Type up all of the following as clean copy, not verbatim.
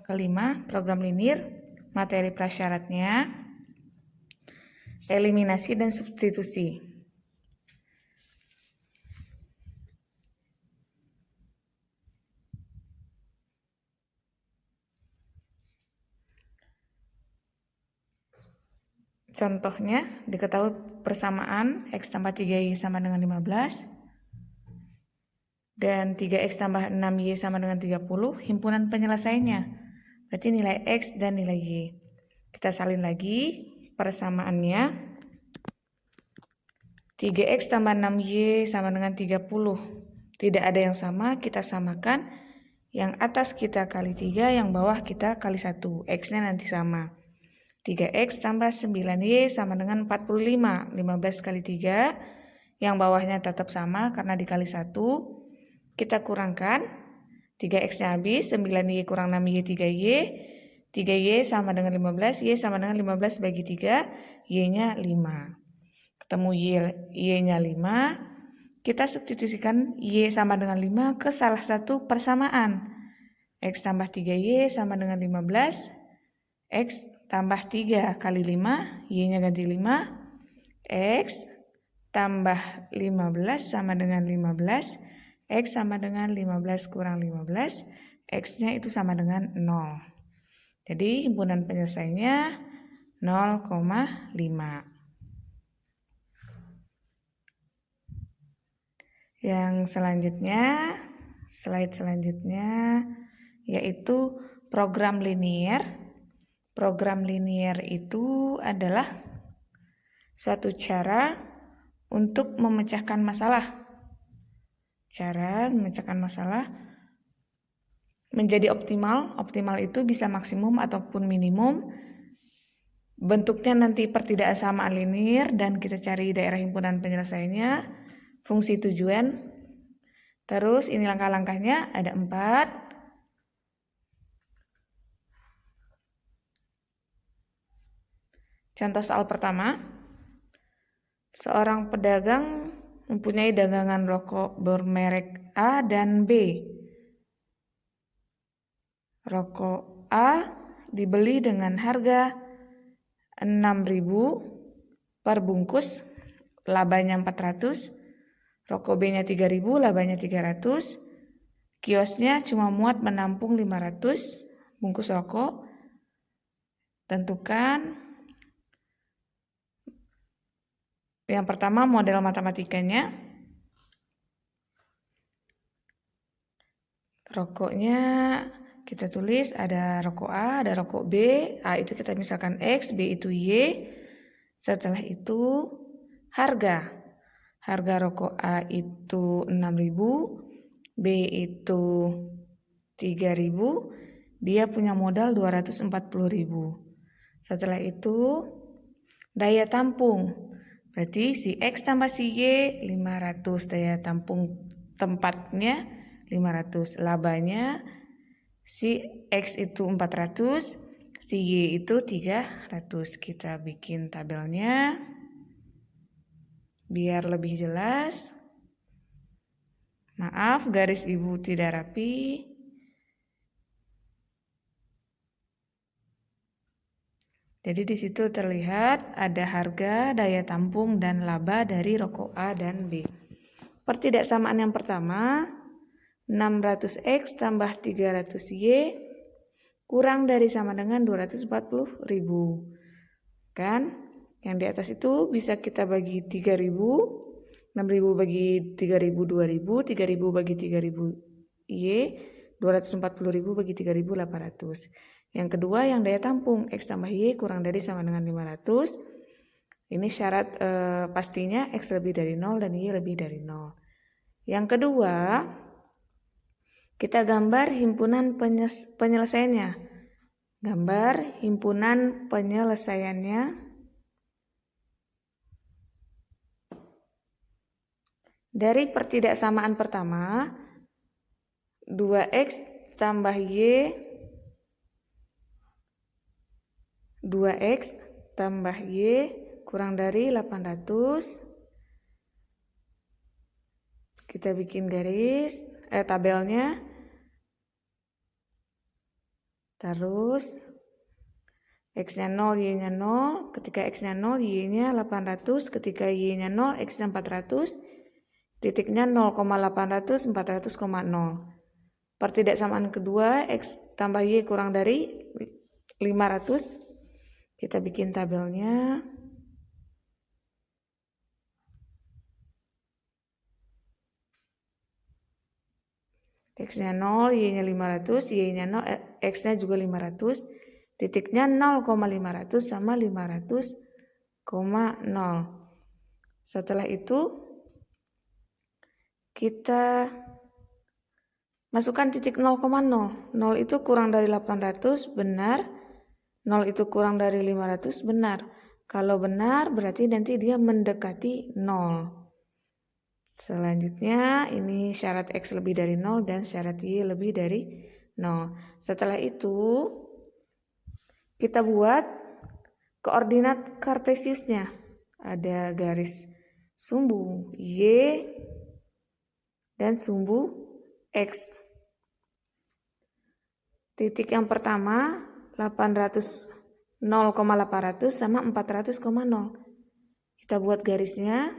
kelima, program linear, materi prasyaratnya, eliminasi dan substitusi. Contohnya, diketahui persamaan X tambah 3Y sama dengan 15 dan 3X tambah 6Y sama dengan 30, himpunan penyelesaiannya. Berarti nilai X dan nilai Y. Kita salin lagi persamaannya. 3X tambah 6Y sama dengan 30. Tidak ada yang sama, kita samakan. Yang atas kita kali 3, yang bawah kita kali 1. X-nya nanti sama. 3X tambah 9Y sama dengan 45. 15 kali 3. Yang bawahnya tetap sama karena dikali 1. Kita kurangkan. 3X-nya habis. 9Y kurang 6Y 3Y. 3Y sama dengan 15. Y sama dengan 15 bagi 3. Y-nya 5. Ketemu Y-nya 5. Kita substitusikan Y sama dengan 5 ke salah satu persamaan. X tambah 3Y sama dengan 15. X tambah 3 kali 5, Y-nya ganti 5. X tambah 15 sama dengan 15. X sama dengan 15 kurang 15. X-nya itu sama dengan 0. Jadi himpunan penyelesaiannya 0,5. Yang selanjutnya, slide selanjutnya yaitu program linear. Program linear itu adalah suatu cara untuk memecahkan masalah. Cara memecahkan masalah menjadi optimal. Optimal itu bisa maksimum ataupun minimum. Bentuknya nanti pertidaksamaan linear dan kita cari daerah himpunan penyelesaiannya, fungsi tujuan. Terus ini langkah-langkahnya ada 4. Contoh soal pertama, seorang pedagang mempunyai dagangan rokok bermerek A dan B. Rokok A dibeli dengan harga 6.000 per bungkus, labanya 400. Rokok B-nya 3.000, labanya 300. Kiosnya cuma muat menampung 500 bungkus rokok. Tentukan yang pertama model matematikanya. Rokoknya kita tulis ada rokok A, ada rokok B. A itu kita misalkan X, B itu Y. Setelah itu harga. Harga rokok A itu 6.000, B itu 3.000. Dia punya modal 240.000. Setelah itu daya tampung. Berarti si X tambah si Y 500, daya tampung tempatnya 500. Labanya si X itu 400, si Y itu 300. Kita bikin tabelnya biar lebih jelas. Maaf, garis ibu tidak rapi. Jadi di situ terlihat ada harga, daya tampung, dan laba dari rokok A dan B. Pertidaksamaan yang pertama, 600X tambah 300Y kurang dari sama dengan 240.000. Kan? Yang di atas itu bisa kita bagi 3.000. 6.000 bagi 3.000 2.000, 3.000 bagi 3.000Y, 240.000 bagi 3.800. Yang kedua yang daya tampung X tambah Y kurang dari sama dengan 500. Ini syarat pastinya X lebih dari 0 dan Y lebih dari 0. Yang kedua, kita gambar himpunan penyelesaiannya. Gambar himpunan penyelesaiannya. Dari pertidaksamaan pertama, 2X tambah Y, 2X tambah Y kurang dari 800. Kita bikin garis, tabelnya. Terus X-nya 0, Y-nya 0. Ketika X-nya 0, Y-nya 800. Ketika Y-nya 0, X-nya 400. Titiknya 0,800, 400,0. Pertidaksamaan kedua, X tambah Y kurang dari 500. Kita bikin tabelnya. X-nya 0, Y-nya 500, Y-nya 0, X-nya juga 500. Titiknya 0,500 sama 500,0. Setelah itu kita masukkan titik 0,0. 0 itu kurang dari 800, benar. 0 itu kurang dari 500, benar. Kalau benar berarti nanti dia mendekati 0. Selanjutnya ini syarat X lebih dari 0 dan syarat Y lebih dari 0. Setelah itu kita buat koordinat kartesiusnya. Ada garis sumbu Y dan sumbu X. Titik yang pertama 0,800 sama 400,0. Kita buat garisnya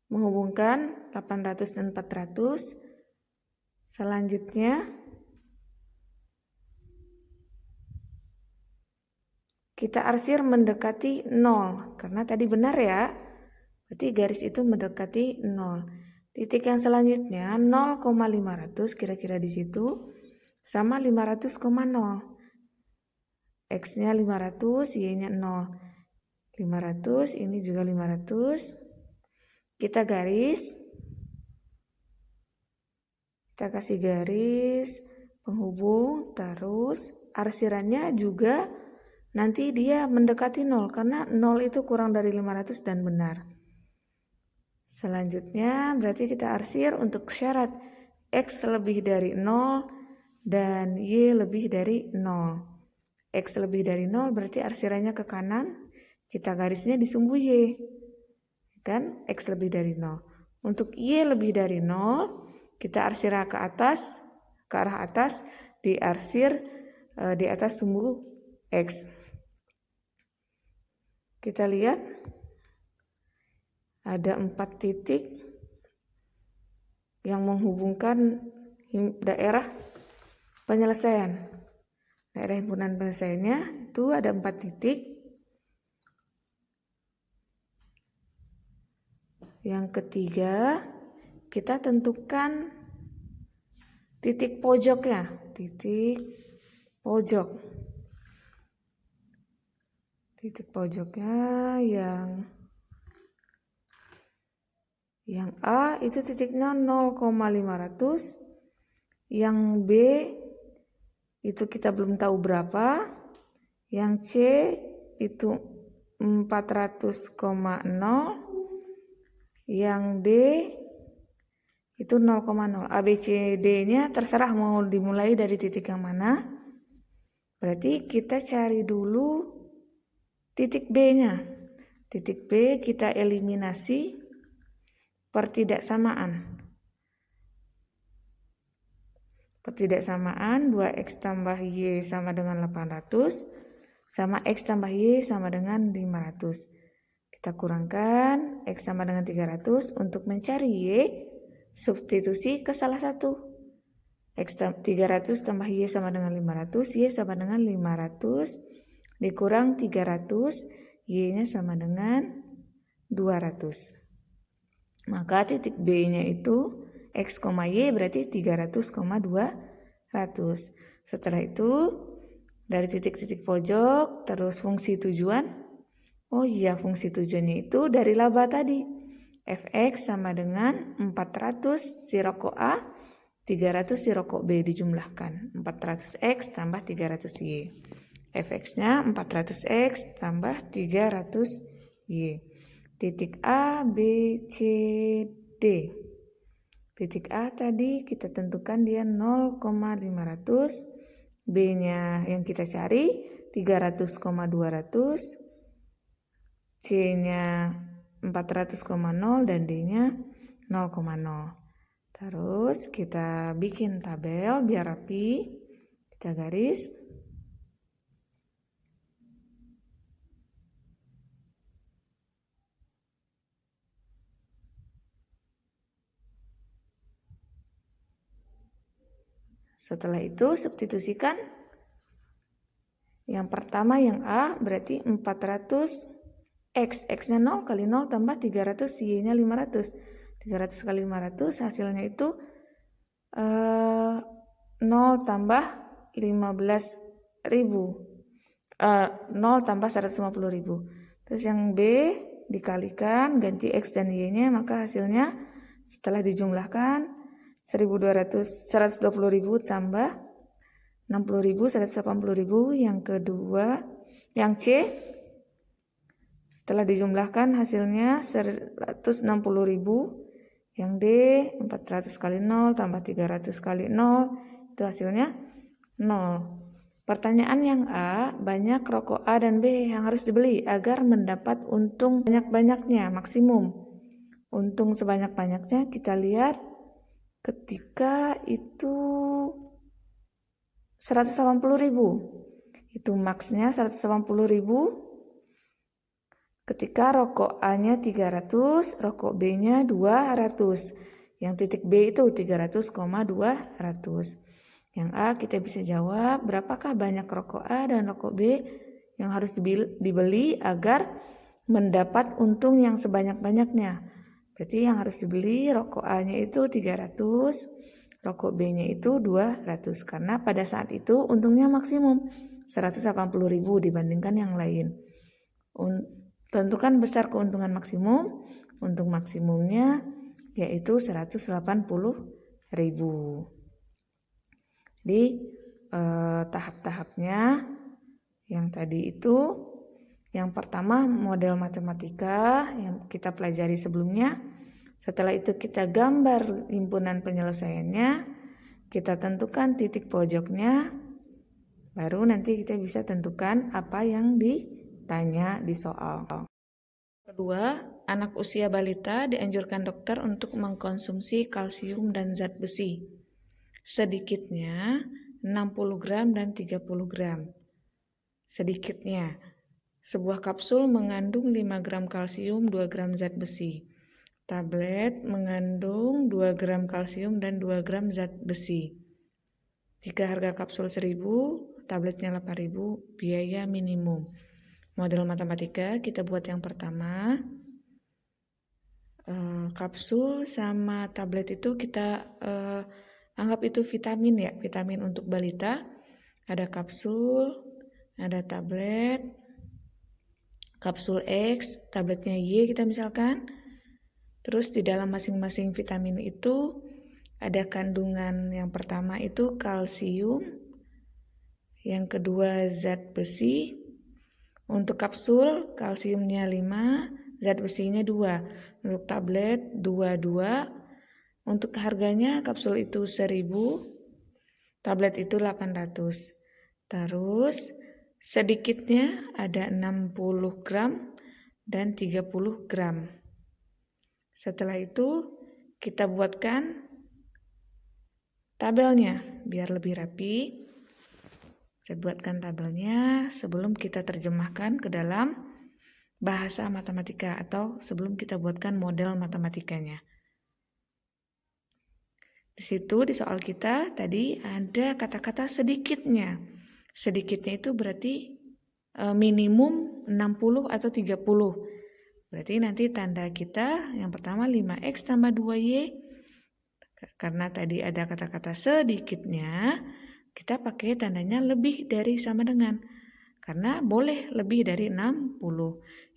menghubungkan 800 dan 400. Selanjutnya kita arsir mendekati 0 karena tadi benar ya. Berarti garis itu mendekati 0. Titik yang selanjutnya 0,500 kira-kira di situ sama 500,0. X-nya 500, Y-nya 0. 500, ini juga 500. Kita garis. Kita kasih garis penghubung, terus arsirannya juga nanti dia mendekati 0 karena 0 itu kurang dari 500 dan benar. Selanjutnya berarti kita arsir untuk syarat X lebih dari 0 dan Y lebih dari 0. X lebih dari 0 berarti arsirannya ke kanan, kita garisnya di sumbu Y. Kan X lebih dari 0. Untuk Y lebih dari 0, kita arsir ke atas, ke arah atas, diarsir di atas sumbu X. Kita lihat ada 4 titik yang menghubungkan daerah penyelesaian. Daerah himpunan penyelesaiannya itu ada 4 titik. Yang ketiga, kita tentukan titik pojoknya, titik pojok. Titik pojoknya yang A itu titiknya 0,500, yang B itu kita belum tahu berapa, yang C itu 400,0, yang D itu 0,0. A, B, C, D-nya terserah mau dimulai dari titik yang mana. Berarti kita cari dulu titik B-nya. Titik B kita eliminasi pertidaksamaan. Pertidaksamaan 2X tambah Y sama dengan 800 sama X tambah Y sama dengan 500. Kita kurangkan X sama dengan 300. Untuk mencari Y, substitusi ke salah satu. X 300 tambah Y sama dengan 500. Y sama dengan 500 dikurang 300. Y-nya sama dengan 200. Maka titik B-nya itu X, Y berarti 300,200. Setelah itu dari titik-titik pojok terus fungsi tujuan. Oh iya, fungsi tujuannya itu dari laba tadi. Fx sama dengan 400 si rokok A, 300 si rokok B dijumlahkan. 400x tambah 300y. Fx-nya 400x tambah 300y. Titik A, B, C, D. Titik A tadi kita tentukan dia 0,500. B-nya yang kita cari 300,200. C-nya 400,0 dan D-nya 0,0. Terus kita bikin tabel biar rapi. Kita garis. Setelah itu substitusikan. Yang pertama yang A berarti 400 X-nya 0 kali 0 tambah 300, Y-nya 500. 300 kali 500 hasilnya itu 0 tambah 15.000. 0 tambah 150.000. Terus yang B dikalikan, ganti X dan Y-nya, maka hasilnya setelah dijumlahkan 120.000 tambah 60.000, 180.000. Yang kedua, yang C setelah dijumlahkan hasilnya 160.000. Yang D 400 kali 0 tambah 300 kali 0, itu hasilnya 0. Pertanyaan yang A, banyak rokok A dan B yang harus dibeli agar mendapat untung banyak-banyaknya, maksimum. Untung sebanyak-banyaknya kita lihat ketika itu 180.000. Itu maksnya 180.000 ketika rokok A-nya 300, rokok B-nya 200. Yang titik B itu 300,200. Yang A kita bisa jawab, berapakah banyak rokok A dan rokok B yang harus dibeli agar mendapat untung yang sebanyak-banyaknya. Berarti yang harus dibeli rokok A-nya itu 300, rokok B-nya itu 200. Karena pada saat itu untungnya maksimum 180.000 dibandingkan yang lain. Tentukan besar keuntungan maksimum. Untung maksimumnya yaitu 180.000. Jadi tahap-tahapnya yang tadi itu, yang pertama model matematika yang kita pelajari sebelumnya. Setelah itu kita gambar himpunan penyelesaiannya, kita tentukan titik pojoknya, baru nanti kita bisa tentukan apa yang ditanya di soal. Kedua, anak usia balita dianjurkan dokter untuk mengkonsumsi kalsium dan zat besi. Sedikitnya 60 gram dan 30 gram. Sedikitnya, sebuah kapsul mengandung 5 gram kalsium, 2 gram zat besi. Tablet mengandung 2 gram kalsium dan 2 gram zat besi. Jika harga kapsul 1.000, tabletnya 8.000, biaya minimum. Model matematika kita buat yang pertama. Kapsul sama tablet itu kita anggap itu vitamin ya, vitamin untuk balita. Ada kapsul, ada tablet, kapsul X, tabletnya Y kita misalkan. Terus di dalam masing-masing vitamin itu ada kandungan yang pertama itu kalsium, yang kedua zat besi. Untuk kapsul kalsiumnya 5, zat besinya 2. Untuk tablet 2. Untuk harganya kapsul itu 1.000, tablet itu 800. Terus sedikitnya ada 60 gram dan 30 gram. Setelah itu kita buatkan tabelnya biar lebih rapi. Kita buatkan tabelnya sebelum kita terjemahkan ke dalam bahasa matematika atau sebelum kita buatkan model matematikanya. Di situ di soal kita tadi ada kata-kata sedikitnya. Sedikitnya itu berarti minimum 60 atau 30. Berarti nanti tanda kita yang pertama 5X tambah 2Y. Karena tadi ada kata-kata sedikitnya, kita pakai tandanya lebih dari sama dengan. Karena boleh lebih dari 60.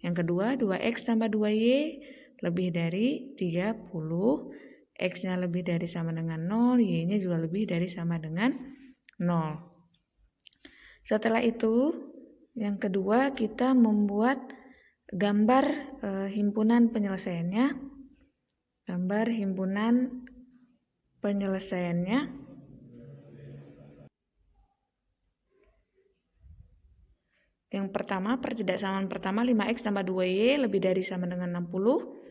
Yang kedua 2X tambah 2Y lebih dari 30. X-nya lebih dari sama dengan 0, Y-nya juga lebih dari sama dengan 0. Setelah itu, yang kedua kita membuat gambar himpunan penyelesaiannya. Gambar himpunan penyelesaiannya. Yang pertama, pertidaksamaan pertama 5X tambah 2Y lebih dari sama dengan 60.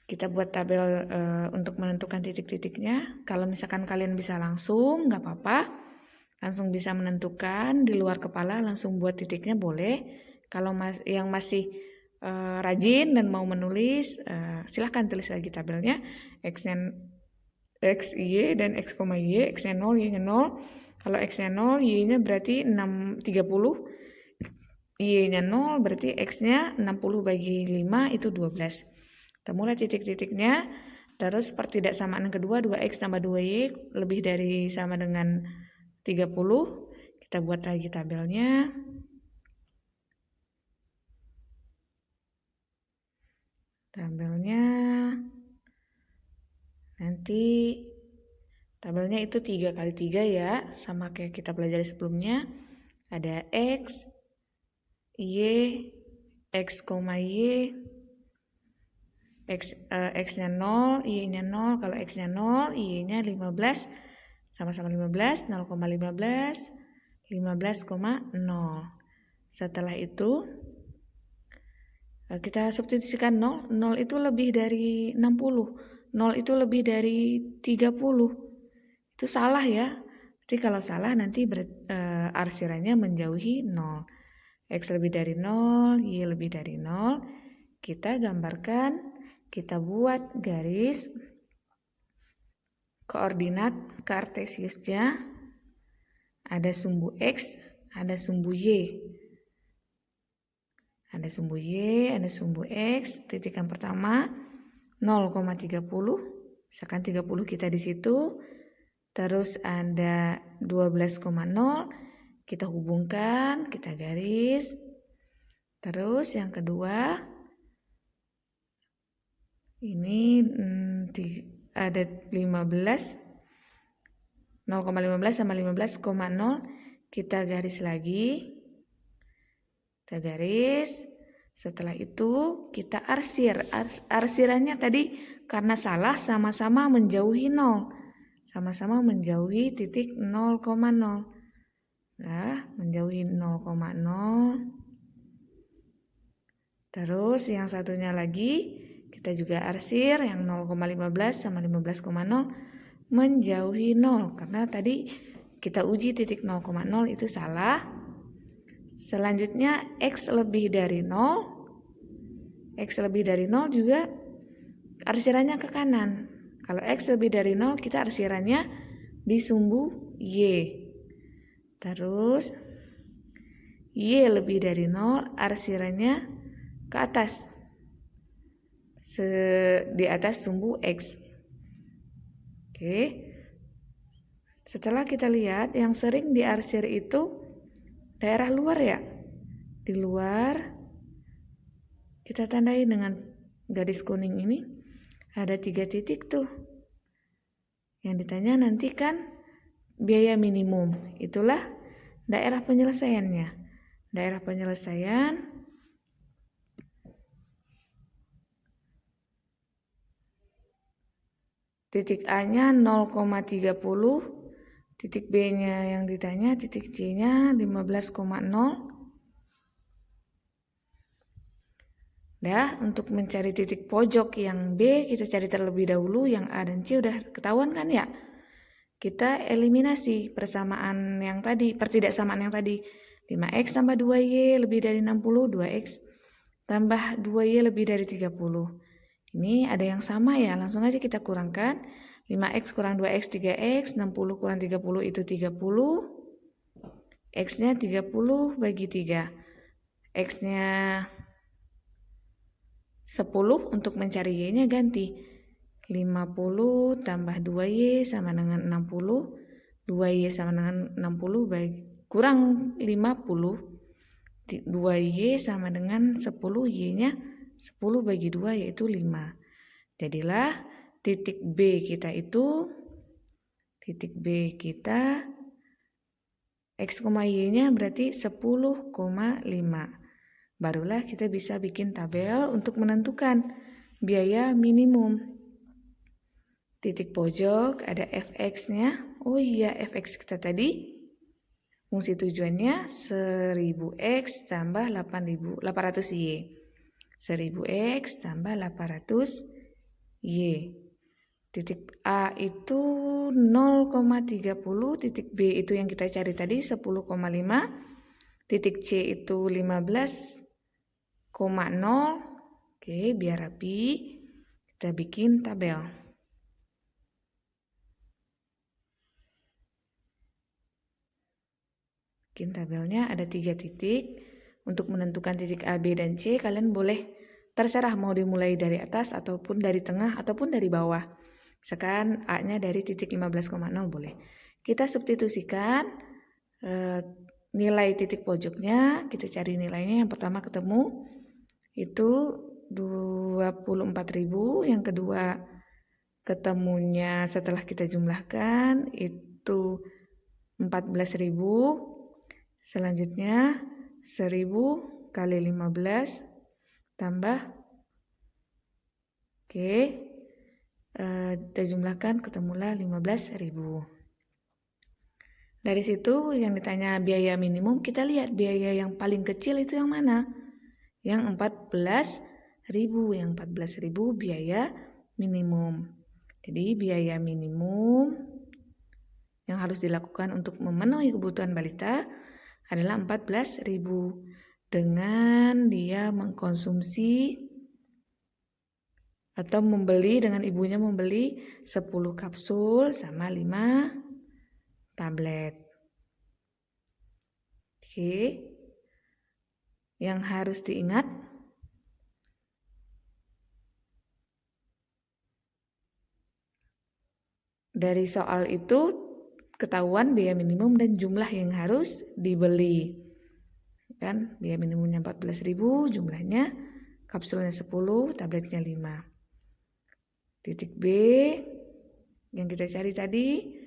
Kita buat tabel untuk menentukan titik-titiknya. Kalau misalkan kalian bisa langsung, nggak apa-apa. langsung bisa menentukan di luar kepala, langsung buat titiknya boleh. Kalau yang masih rajin dan mau menulis, silahkan tulis lagi tabelnya x-nya x, y, dan x, y, x-nya 0, y-nya 0. Kalau x-nya 0, y-nya berarti 30, y-nya 0 berarti x-nya 60 bagi 5 itu 12. Kita mulai titik-titiknya, terus pertidaksamaan kedua 2x tambah 2y lebih dari sama dengan 30. Kita buat lagi tabelnya. Nanti tabelnya itu 3 kali 3 ya, sama kayak kita pelajari sebelumnya. Ada x, y, x, y, x-nya 0, y-nya 0. Kalau x-nya 0, y-nya 15, sama-sama 15, 0,15, 15,0. Setelah itu kita substitusikan 0. 0 itu lebih dari 60. 0 itu lebih dari 30. Itu salah ya. Jadi kalau salah nanti arsirannya menjauhi 0. X lebih dari 0, Y lebih dari 0. Kita gambarkan, kita buat garis koordinat kartesiusnya. Ada sumbu X, ada sumbu Y. Ada sumbu Y, ada sumbu X. Titikan pertama 0,30. Misalkan 30 kita di situ. Terus ada 12,0. Kita hubungkan, kita garis. Terus yang kedua ini ada 15. 0,15 sama 15,0. Kita garis lagi. Kita garis. Setelah itu kita arsir. Arsirannya tadi karena salah sama-sama menjauhi 0. Sama-sama menjauhi titik 0,0. Nah, menjauhi 0,0. Terus yang satunya lagi kita juga arsir yang 0,15 sama 15,0 menjauhi 0. Karena tadi kita uji titik 0,0 itu salah. Selanjutnya X lebih dari 0. X lebih dari 0 juga arsirannya ke kanan. Kalau X lebih dari 0 kita arsirannya di sumbu Y. Terus Y lebih dari 0 arsirannya ke atas. Di atas sumbu X. Oke. Setelah kita lihat yang sering diarsir itu daerah luar ya. Di luar kita tandai dengan garis kuning ini. Ada 3 titik tuh. Yang ditanya nanti kan biaya minimum. Itulah daerah penyelesaiannya. Daerah penyelesaian titik A-nya 0,30. Titik B-nya yang ditanya, titik C-nya 15,0. Dah, untuk mencari titik pojok yang B, kita cari terlebih dahulu. Yang A dan C udah ketahuan kan ya? Kita eliminasi persamaan yang tadi, pertidaksamaan yang tadi. 5X tambah 2Y lebih dari 60, 2X tambah 2Y lebih dari 30. Ini ada yang sama ya, langsung aja kita kurangkan. 5X kurang 2X 3X, 60 kurang 30 itu 30. X-nya 30 bagi 3. X-nya 10, untuk mencari Y-nya ganti. 50 tambah 2Y sama dengan 60. 2Y sama dengan 60 kurang 50. 2Y sama dengan 10, Y-nya 10 bagi 2 yaitu 5. Jadilah titik B kita itu, titik B kita X, Y-nya berarti 10,5. Barulah kita bisa bikin tabel untuk menentukan biaya minimum. Titik pojok ada fx-nya. Oh iya, fx kita tadi fungsi tujuannya 1000x tambah 800y. 1000x tambah 800y. Titik A itu 0,30, titik B itu yang kita cari tadi 10,5, titik C itu 15,0. Oke, biar rapi, kita bikin tabel. Bikin tabelnya ada 3 titik. Untuk menentukan titik A, B, dan C, kalian boleh terserah mau dimulai dari atas ataupun dari tengah ataupun dari bawah. Misalkan A-nya dari titik 15,0 boleh. Kita substitusikan nilai titik pojoknya, kita cari nilainya. Yang pertama ketemu itu 24.000, yang kedua ketemunya setelah kita jumlahkan itu 14.000, selanjutnya 1.000 kali 15 tambah, oke, kita jumlahkan ketemulah 15.000. Dari situ yang ditanya biaya minimum, kita lihat biaya yang paling kecil itu yang mana? Yang 14.000, yang 14.000 biaya minimum. Jadi biaya minimum yang harus dilakukan untuk memenuhi kebutuhan balita adalah 14.000 dengan dia mengkonsumsi atau membeli, dengan ibunya membeli 10 kapsul sama 5 tablet. Oke. Yang harus diingat, dari soal itu ketahuan biaya minimum dan jumlah yang harus dibeli. Kan biaya minimumnya 14.000, jumlahnya kapsulnya 10, tabletnya 5. Titik B yang kita cari tadi